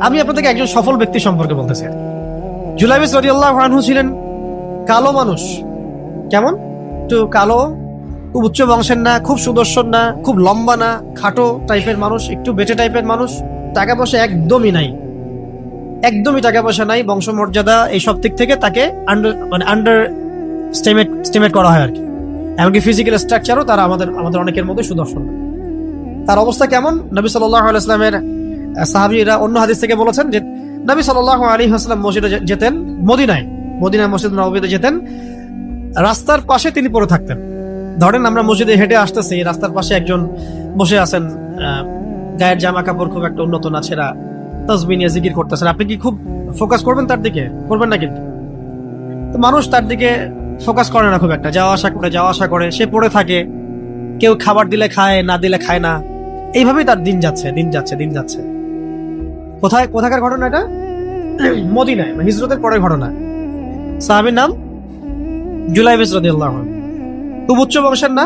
আমি আপনাদেরকে একজন সফল ব্যক্তি সম্পর্কে বলতেছি। জুলাইবিস রাদিয়াল্লাহু আনহু ছিলেন কালো মানুষ। কেমন? একটু কালো, খুব উচ্চ বংশের না, খুব সুদর্শন না, খুব লম্বা না, খাটো টাইপের মানুষ, একটু বেটে টাইপের মানুষ। টাকা পয়সা একদমই নাই, একদমই টাকা পয়সা নাই, বংশমর্যাদা এই সব দিক থেকে তাকে আন্ডার স্টিমেট করা হয় আর কি। এমনকি ফিজিক্যাল স্ট্রাকচারও তারা আমাদের অনেকের মধ্যে সুদর্শন। তার অবস্থা কেমন? নবী সাল্লাল্লাহু আলাইহি ওয়াসাল্লামের সাহাবীরা অন্য হাদিস থেকে বলেছেন যে নবী সাল্লাল্লাহু আলাইহি ওয়াসাল্লাম মসজিদে যেতেন, মদিনায় মসজিদ নববীতে যেতেন, রাস্তার পাশে তিনি পড়ে থাকতেন। ধরেন আমরা মসজিদে হেঁটে আসতেছি, রাস্তার পাশে একজন বসে আছেন, গায়ের জামা কাপড় খুব একটা উন্নত না, ছেঁড়া, তাসবিহ নিয়ে জিকির করতেছেন। আপনি কি খুব ফোকাস করবেন তার দিকে? করবেন না কিন্তু। তো মানুষ তার দিকে ফোকাস করে না খুব একটা, যাওয়া আসা করে, সে পড়ে থাকে। কেউ খাবার দিলে খায়, না দিলে খায় না। এইভাবেই তার দিন যাচ্ছে। কোথাকার ঘটনা এটা? মদিনায়, হিজরতের পরের ঘটনা। সাহাবীর নাম জুলাইবিস রাদিয়াল্লাহু আনহু। খুব উচ্চ বংশের না,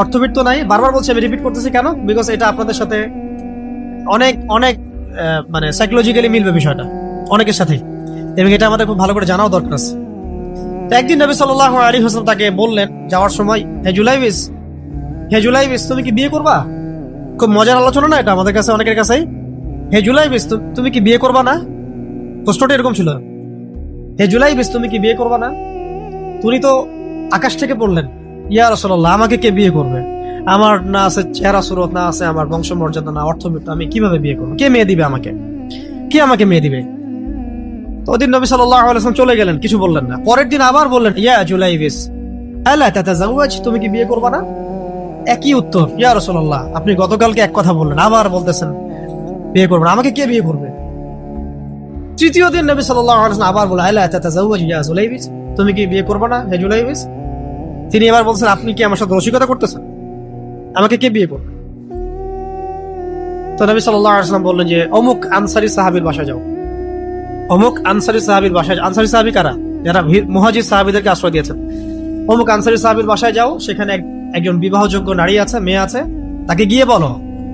অর্থবিত্ত নাই। বারবার বলছি, আমি রিপিট করতেছি কেন? বিকজ এটা আপনাদের সাথে অনেক অনেক মানে সাইকোলজিক্যালি মিলবে বিষয়টা অনেকের সাথেই, এবং এটা আমাদের খুব ভালো করে জানাও দরকার আছে। তো একদিন নবী সাল্লাল্লাহু আলাইহি ওয়াসাল্লাম তাকে বললেন যাওয়ার সময়, হে জুলাইবিস, তুমি কি বিয়ে করবা? খুব মজার আলোচনা না এটা আমাদের কাছে, অনেকের কাছেই। হে জুলাইবিস, তুমি কি বিয়ে করবা না? প্রশ্নটা এরকম ছিল, হে জুলাইবিস, তুমি কি বিয়ে করবা না? তুমি তো আকাশ থেকে পড়লেন, ইয়া রাসূলুল্লাহ, আমাকে কে বিয়ে করবে? আমার না আছে চেহারা সুরত, না আছে আমার বংশমর্যাদা, না অর্থবিত্ত, আমি কিভাবে বিয়ে করবো? কে মেয়ে দিবে আমাকে? কে আমাকে মেয়ে দিবে? তো ওদিন নবী সাল্লাল্লাহু আলাইহি ওয়াসাল্লাম চলে গেলেন, কিছু বললেন না। পরের দিন আবার বললেন, ইয়া জুলাইবিস, আলা তাতাযাওয়াজ, তুমি কি বিয়ে করবা না? একই উত্তর, ইয়া রাসূলুল্লাহ, আপনি গতকালকে এক কথা বললেন, আবার বলতেছেন বিয়ে করবেন, আমাকে কে বিয়ে করবে? তৃতীয় দিন নবী সাল্লাল্লাহু আলাইহি ওয়াসাল্লাম আবার বললেন, আলা তাতাযাওয়াজ ইয়া জুলাইবিস, তুমি কি বিয়ে করবে না হে জুলাইবিস? তিনি এবার বলছেন, আপনি কি আমার সাথে রসিকতা করতেছেন? আমাকে কে বিয়ে করবে? তো নবী সাল্লাল্লাহু আলাইহি ওয়াসাল্লাম বললেন যে অমুক আনসারী সাহাবীর বাসায় যাও। অমুক আনসারী সাহাবীর বাসায়, আনসারী সাহাবী কারা? যারা মুহাজির সাহাবীদেরকে আশ্রয় দিয়েছেন। অমুক আনসারী সাহাবীর বাসায় যাও, সেখানে একজন বিবাহযোগ্য নারী আছে, মেয়ে আছে, তাকে গিয়ে বলো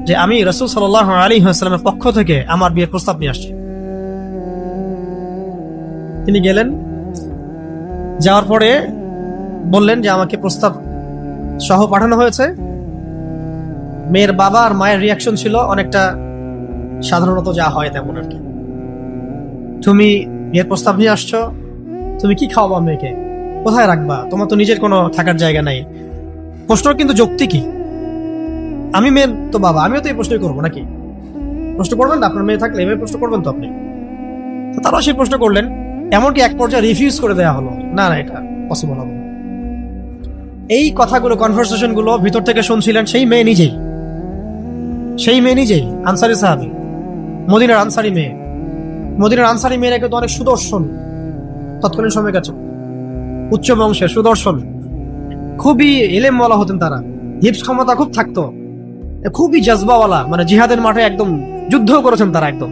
যে আমি রাসূল সাল্লাল্লাহু আলাইহি ওয়াসাল্লামের পক্ষ থেকে আমার বিয়ের প্রস্তাব নিয়ে আসছি। তিনি গেলেন, যাওয়ার পরে বললেন যে আমাকে প্রস্তাব সহ পাঠানো হয়েছে। মেয়ের বাবা আর মায়ের রিয়াকশন ছিল অনেকটা সাধারণত যা হয় তেমন আর কি। তুমি বিয়ের প্রস্তাব নিয়ে আসছো, তুমি কি খাওয়াবা মেয়েকে? কোথায় রাখবা? তোমার তো নিজের কোনো থাকার জায়গা নাই। প্রশ্ন কিন্তু যৌক্তিক কি? আমি মেয়ের তো বাবা, আমিও তো এই প্রশ্নই করবো নাকি? প্রশ্ন করবেন না? আপনার মেয়ে থাকলে এভাবে প্রশ্ন করবেন তো আপনি। তো তারাও সেই প্রশ্ন করলেন, এমনকি এক পর্যায়ে রিফিউজ করে দেওয়া হলো, না এটা পসিবল হবে না। এই কথাগুলো, কনভারসেশন গুলো ভিতর থেকে শুনছিলেন সেই মেয়ে নিজেই, আনসারী সাহাবী, মদিনার আনসারী মেয়ে। মদিনার আনসারী মেয়েরা কিন্তু অনেক সুদর্শন তৎকালীন সময়কার, উচ্চ বংশের, সুদর্শন, খুবই ইলমওয়ালা হতেন তারা, হিপস ক্ষমতা খুব থাকতো, খুবই জজবাওয়ালা, মানে জিহাদের মাঠে একদম যুদ্ধ করেছেন তারা, একদম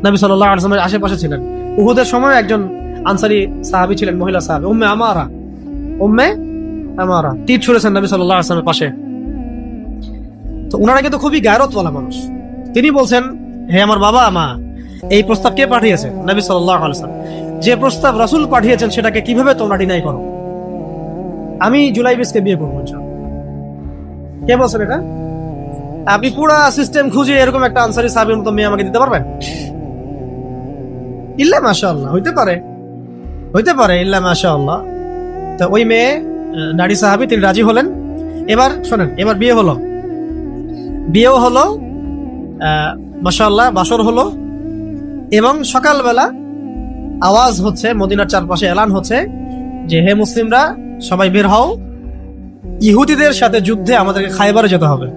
নবী সাল্লাল্লাহু আলাইহি ওয়াসাল্লামের আশেপাশে ছিলেন। উহুদের সময় একজন আনসারী সাহাবী ছিলেন, মহিলা সাহাবী, উম্মে আমারা তীর ছুঁড়েছেন নবী সাল্লাল্লাহু আলাইহি ওয়াসাল্লামের পাশে। তো ওনারা কিন্তু খুবই গায়রতওয়ালা মানুষ। তিনি বলছেন, হে আমার বাবা মা, এই প্রস্তাব কে পাঠিয়েছে? নবী সাল্লাল্লাহু আলাইহি ওয়াসাল্লাম। যে প্রস্তাব রাসূল পাঠিয়েছেন সেটাকে কিভাবে তোমরা ডিনাই করো? আমি জুলাইবিসকে বিয়ে করবো। কে বলছেন এটা? আপনি পুরা সিস্টেম খুঁজে এরকম একটা আনসারী সাহাবীর মতো মেয়ে আমাকে দিতে পারবেন? ইল্লা মাশাআল্লাহ, হইতে পারে, ইল্লা মাশাআল্লাহ। তো ওই মেয়ে, নারী সাহাবী, তিনি রাজি হলেন। এবার শোনেন, এবার বিয়েও হলো, মাশাআল্লাহ, বাসর হলো, এবং সকালবেলা আওয়াজ হচ্ছে, মদিনার চারপাশে এলান হচ্ছে যে হে মুসলিমরা, সবাই বের হও, ইহুদিদের সাথে যুদ্ধে আমাদেরকে খায়বারে যেতে হবে।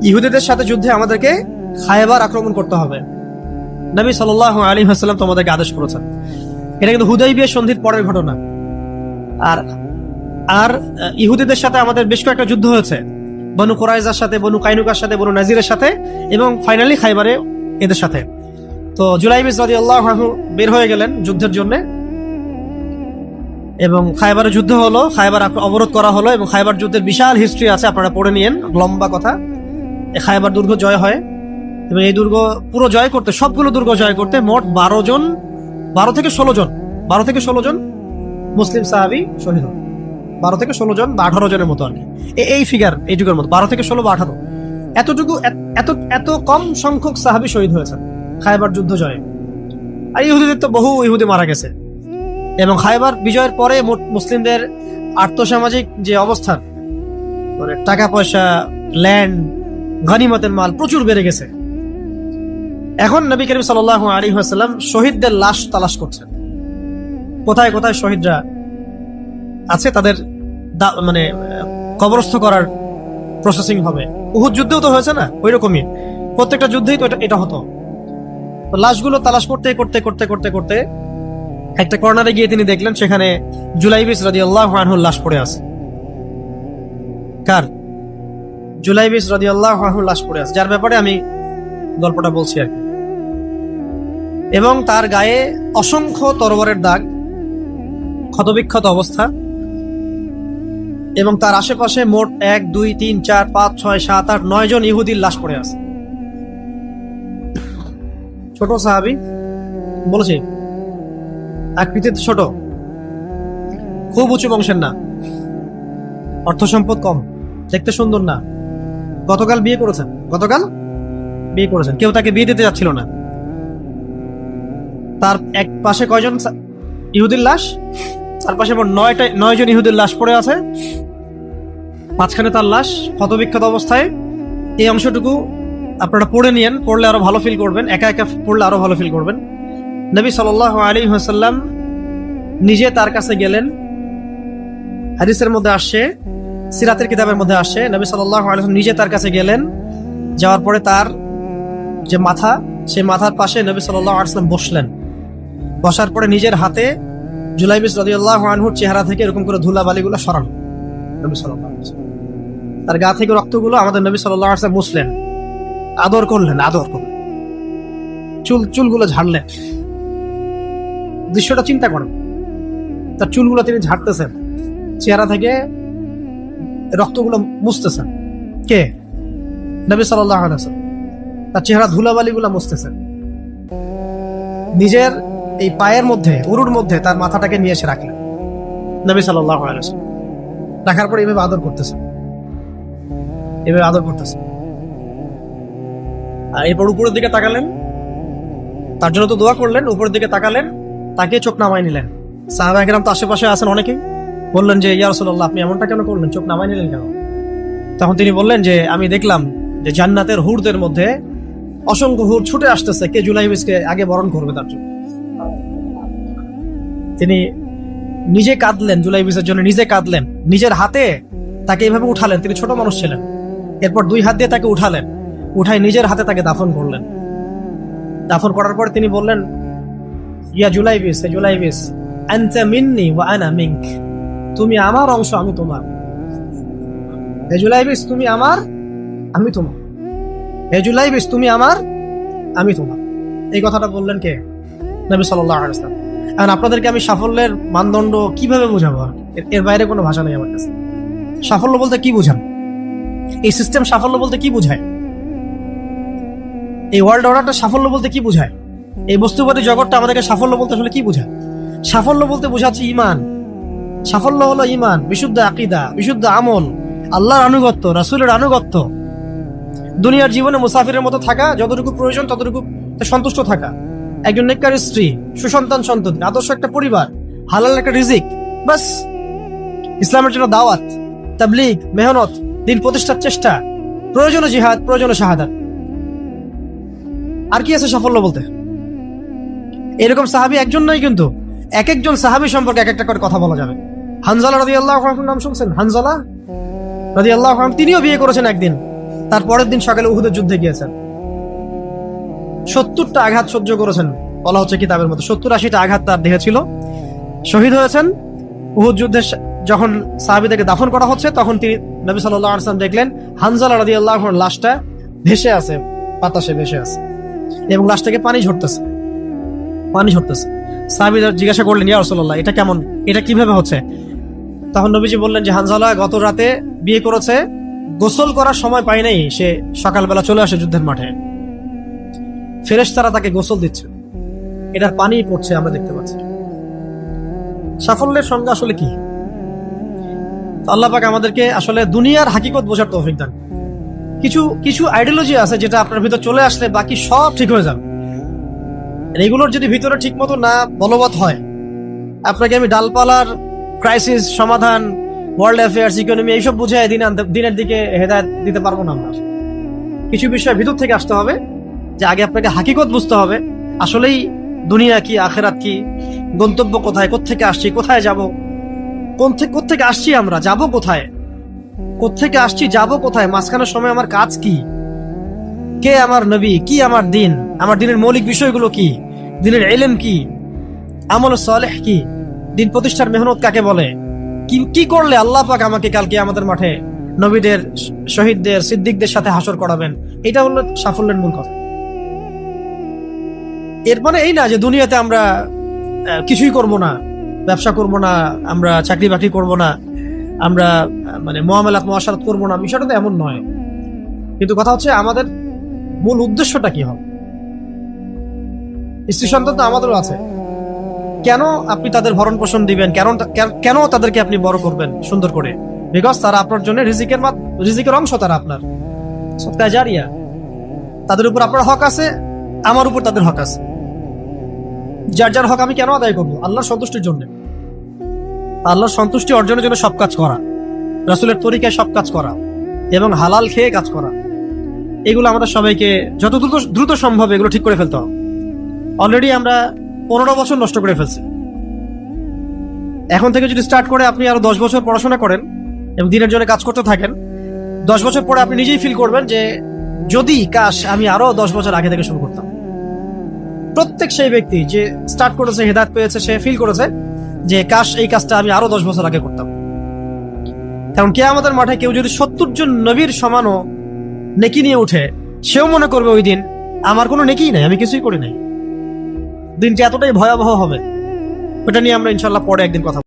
ইহুদিদের সাথে যুদ্ধে আমাদেরকে খায়বার আক্রমণ করতে হবে। নবী সাল্লাল্লাহু আলাইহি ওয়াসাল্লাম তোমাদেরকে আদেশ করেছেন। এটা কিন্তু হুদাইবিয়া সন্ধির পরের ঘটনা। আর ইহুদিদের সাথে আমাদের বেশ কয়েকটা যুদ্ধ হয়েছে, বনু কুরাইজার সাথে, বনু কাইনুকার সাথে, বনু নাজিরের সাথে, এবং ফাইনালি খায়বারে এদের সাথে। তো জুলাইবিস রাদিয়াল্লাহু আনহু বের হয়ে গেলেন যুদ্ধের জন্য, এবং খায়বারে যুদ্ধ হলো, খায়বার অবরোধ করা হলো, এবং খায়বার যুদ্ধের বিশাল হিস্ট্রি আছে, আপনারা পড়ে নিয়েন, লম্বা কথা। খায়বার দুর্গ জয় হয়, এবং এই দুর্গ পুরো জয় করতে, সবগুলো দুর্গ জয় করতে মোট 12 থেকে 16 জন মুসলিম সাহাবী শহীদ হন। 12 থেকে 16 জন বা 18 জনের মতো আর কি, এই ফিগার এই যুগের মতো 12 থেকে 16 বা 18, এতটুকু এত কম সংখ্যক সাহাবী শহীদ হয়েছেন খায়বার যুদ্ধ জয়ে। আর ইহুদিদের তো বহু ইহুদি মারা গেছে। এবং খায়বার বিজয়ের পরে মুসলিমদের আর্থসামাজিক যে অবস্থান, মানে টাকা পয়সা, ল্যান্ড, গনিমতের মাল প্রচুর বেড়ে গেছে। এখন নবী করিম সাল্লাল্লাহু আলাইহি ওয়াসাল্লাম শহীদদের লাশ তালাশ করছেন, কোথায় কোথায় শহীদরা আছে তাদের মানে কবরস্থ করার প্রসেসিং হবে। উহুদ যুদ্ধেও তো হয়েছে না, ওই রকমই প্রত্যেকটা যুদ্ধেই তো এটা হতো। তো লাশগুলো তালাশ করতে করতে করতে করতে করতে একটা কর্নারে গিয়ে তিনি দেখলেন সেখানে জুলাইবিস রাদিয়াল্লাহু আনহুর লাশ পড়ে আছে। কার? জুলাইবিস রাদিয়াল্লাহু আনহুর লাশ পড়ে আছে, যার ব্যাপারে আমি গল্পটা বলছি আর কি। এবং তার গায়ে অসংখ্য তরবারের দাগ, ক্ষতবিক্ষত অবস্থা, এবং তার আশেপাশে মোট 1 2 3 4 5 6 7 8 9 জন ইহুদির লাশ পড়ে আছে। ছোট সাহাবী, বলেছি আকৃতিতে ছোট, খুব উঁচু বংশের না, অর্থ সম্পদ কম, দেখতে সুন্দর না। গতকাল বিয়ে করেছেন, কেউ তাকে বিয়ে দিতে যাচ্ছিল না। তার এক পাশে কয়জন ইহুদির লাশ? তার পাশে 9 জন ইহুদির লাশ পড়ে আছে, মাঝখানে তার লাশ ক্ষতবিক্ষত অবস্থায়। এই অংশটুকু আপনারা পড়ে নিয়েন, পড়লে আরো ভালো ফিল করবেন, একা একা পড়লে আরো ভালো ফিল করবেন। নবী সাল্লাল্লাহু আলাইহি ওয়াসাল্লাম নিজে তার কাছে গেলেন। হাদিসের মধ্যে আসছে, সিরাতের কিতাবের মধ্যে আসছে, নবী সাল্লাল্লাহু আলাইহি ওয়াসাল্লাম নিজে তার কাছে গেলেন। যাওয়ার পরে তার যে মাথা, সেই মাথার পাশে নবী সাল্লাল্লাহু আলাইহি ওয়াসাল্লাম বসলেন। বসার পরে নিজের হাতে জুলাইবিস রাদিয়াল্লাহু আনহুর চেহারা থেকে এরকম করে ধুলাবালিগুলো সরান নবী সাল্লাল্লাহু আলাইহি ওয়াসাল্লাম। তার গা থেকে রক্তগুলো আমাদের নবী সাল্লাল্লাহু আলাইহি ওয়াসাল্লাম মুছলেন, আদর করলেন, চুলগুলো ঝাড়লেন। দৃশ্যটা চিন্তা করেন, তার চুলগুলো তিনি ঝাড়তেছেন, চেহারা থেকে রক্তগুলো মুছতেছেন। কে? নবী সাল্লাল্লাহু আলাইহি ওয়াসাল্লাম তার চেহারা ধুলাবালিগুলো মুছতেছেন। নিজের এই পায়ের মধ্যে, উরুর মধ্যে তার মাথাটাকে নিয়ে এসে রাখলেন নবী সাল্লাল্লাহু আলাইহি ওয়াসাল্লাম। রাখার পরে এভাবে আদর করতেছেন। আর এরপর উপরের দিকে তাকালেন, তার জন্য তো দোয়া করলেন, উপরের দিকে তাকালেন, তাকে চোখ নামায় নিলেন। সাহাবায়ে কেরাম তো আশেপাশে আছেন অনেকেই, বললেন যে ইয়া রাসূলুল্লাহ, আপনি এমনটা কেন করলেন, চোখ নামায় নিলেন কেন? তখন তিনি বললেন যে আমি দেখলাম যে জান্নাতের হুরদের মধ্যে অসংখ্য হুর ছুটে আসতেছে, কে জুলাইবিসকে আগে বরণ করবে তার জন্য। তিনি নিজে কাঁদলেন, জুলাইবিসের জন্য নিজে কাঁদলেন, নিজের হাতে তাকে এইভাবে উঠালেন। তিনি ছোট মানুষ ছিলেন। এরপর 2 হাত দিয়ে তাকে উঠালেন, উঠাই নিজের হাতে তাকে দাফন করলেন। দাফন করার পর তিনি বললেন, ইয়া জুলাইবিস, হে জুলাইবিস, আনতা মিন্নি ওয়া আনা মিনক, তুমি আমার অংশ, আমি তোমার। হে জুলাইবিস, তুমি আমার, আমি তোমার। হে জুলাইবিস, তুমি আমার, আমি তোমার। এই কথাটা বললেন কে? নবী সাল্লাল্লাহু আলাইহি ওয়াসাল্লাম। এখন আপনাদেরকে আমি সাফল্যের মানদণ্ড কিভাবে বোঝাবো? এর বাইরে কোনো ভাষা নেই আমার কাছে। সাফল্য বলতে কি বোঝান? এই সিস্টেম সাফল্য বলতে কি বোঝায়? এই ওয়ার্ল্ড অর্ডারটা সাফল্য বলতে কি বোঝায়? এই বস্তুবাদী জগৎটা আমাদেরকে সাফল্য বলতে আসলে কি বোঝায়? সাফল্য বলতে বোঝাচ্ছে ঈমান। সাফল্য হলো ঈমান, বিশুদ্ধ আকীদা, বিশুদ্ধ আমল, আল্লাহর আনুগত্য, রাসূলের আনুগত্য, দুনিয়ার জীবনে মুসাফিরের মতো থাকা, যতটুকু প্রয়োজন ততটুকু সন্তুষ্ট থাকা, একজন নেককার স্ত্রী, সুসন্তান সন্ততি, আদর্শ একটা পরিবার, হালাল একটা রিজিক, বাস। ইসলামের জন্য দাওয়াত, তাবলীগ, মেহনত, দিন প্রতিষ্ঠার চেষ্টা, প্রয়োজনে জিহাদ, প্রয়োজনে শাহাদাত। আর কি আছে সাফল্য বলতে? এরকম সাহাবী একজন নয়, কিন্তু এক একজন সাহাবী সম্পর্কে এক একটা করে কথা বলা যাবে। হানজালা রাদিয়াল্লাহু আনহুর নাম শুনছেন? হানজালা রাদিয়াল্লাহু আনহু, তিনিও বিয়ে করেছেন একদিন। তার পরের দিন সকালে উহুদের যুদ্ধে গিয়েছেন। 70টা আঘাত সহ্য করেছেন, বলা হচ্ছে কিতাবের মধ্যে 70-80টা আঘাত তার দেহে ছিল। শহীদ হয়েছেন। উহুদ যুদ্ধে যখন সাহাবীদেরকে দাফন করা হচ্ছে, তখন তিনি নবী সাল্লাল্লাহু আলাইহি ওয়াসাল্লাম দেখলেন হানজালা রাদিয়াল্লাহু আনহুর লাশটা ভেসে আছে, বাতাসে ভেসে আছে, এবং লাশ থেকে পানি ঝরতেছে। সাহাবীরা জিজ্ঞাসা করলেন, ইয়া রাসূলুল্লাহ, এটা কেমন, এটা কিভাবে হচ্ছে? তখন নবীজি বললেন যে হানজালা গত রাতে বিয়ে করেছে, গোসল করার সময় পায় নাই, সে সকালবেলা চলে আসে যুদ্ধের মাঠে। ফেরেশতারা তাকে গোসল দিচ্ছে, এটার পানি পড়ছে, আমরা দেখতে পাচ্ছি। সাফল্যের সংজ্ঞা আসলে কি? তো আল্লাহ পাক আমাদেরকে আসলে দুনিয়ার হাকিকত বোঝার তৌফিক দান। কিছু কিছু আইডিওলজি আছে যেটা আপনার ভিতর চলে আসলে বাকি সব ঠিক হয়ে যাবে। এগুলোর যদি ভিতরে ঠিক মতো না বলবৎ হয়, আপনাকে আমি ডালপালার ক্রাইসিস সমাধান, ওয়ার্ল্ড অ্যাফেয়ার্স, ইকোনমি এইসব বুঝে দিনের দিকে হেদায়েত দিতে পারবো না আমরা। কিছু বিষয় ভিতর থেকে আসতে হবে, যে আগে আপনাকে হাকিকত বুঝতে হবে আসলেই দুনিয়া কি, আখেরাত কি, গন্তব্য কোথায়, কোত্থেকে আসছি, কোথায় যাব, কোত্থেকে আসছি, আমরা যাব কোথায়, কোত্থেকে আসছি, যাব কোথায়, মাঝখানের সময় আমার কাজ কি, কে আমার নবী, কি আমার দিন, আমার দিনের মৌলিক বিষয়গুলো কি, দিনের ইলম কি, আমল সালেহ কি, দিন প্রতিষ্ঠার মেহনত কাকে বলে, কি কি করলে আল্লাহ পাক আমাকে কালকে আমাদের মাঠে নবীদের, শহীদদের, সিদ্দিকদের সাথে হাসর করাবেন। এটা হলো সাফল্যের মূল কথা। এর মানে এই না যে দুনিয়াতে আমরা কিছুই করব না, ব্যবসা করব না, আমরা চাকরি বাকরি করব না, আমরা মানে মুআমালাত মুআশারাত করব না, বিষয়টা তো এমন নয়। কিন্তু কথা হচ্ছে আমাদের মূল উদ্দেশ্যটা কি হবে। স্ত্রী সন্তান তো আমাদেরও আছে, কেন আপনি তাদের ভরণ পোষণ দিবেন, কেন তাদেরকে আপনি বড় করবেন সুন্দর করে? বিকজ তারা আপনার জন্য রিজিকের অংশ, তারা আপনার সদকা জারিয়া, তাদের উপর আপনার হক আছে, আমার উপর তাদের হক আছে। যার যার হক আমি কেন আদায় করবো? আল্লাহর সন্তুষ্টির জন্য, আল্লাহর সন্তুষ্টি অর্জনের জন্য সব কাজ করা, রাসূলের তরিকায় সব কাজ করা এবং হালাল খেয়ে কাজ করা, এগুলো আমাদের সবাইকে যত দ্রুত সম্ভব এগুলো ঠিক করে ফেলতে হবে। অলরেডি আমরা 15 বছর নষ্ট করে ফেলছি। এখন থেকে যদি স্টার্ট করে আপনি আরো 10 বছর পড়াশোনা করেন এবং দিনের জন্য কাজ করতে থাকেন, 10 বছর পরে আপনি নিজেই ফিল করবেন যে যদি কাশ আমি আরো 10 বছর আগে থেকে শুরু করতাম। প্রত্যেক সেই ব্যক্তি যে স্টার্ট করেছে, হেদায়েত পেয়েছে, সে ফিল করেছে যে কাশ এই কাজটা আমি আরো 10 বছর আগে করতাম। কারণ কিয়ামতের মাঠে কেউ যদি 70 জন নবীর সমানও নেকি নিয়ে উঠে, সেও মনে করবে ওই দিন আমার কোনো নেকিই নাই, আমি কিছুই করি নাই। দিনটি এতটাই ভয়াবহ হবে, ওটা নিয়ে আমরা ইনশাল্লাহ পরে একদিন কথা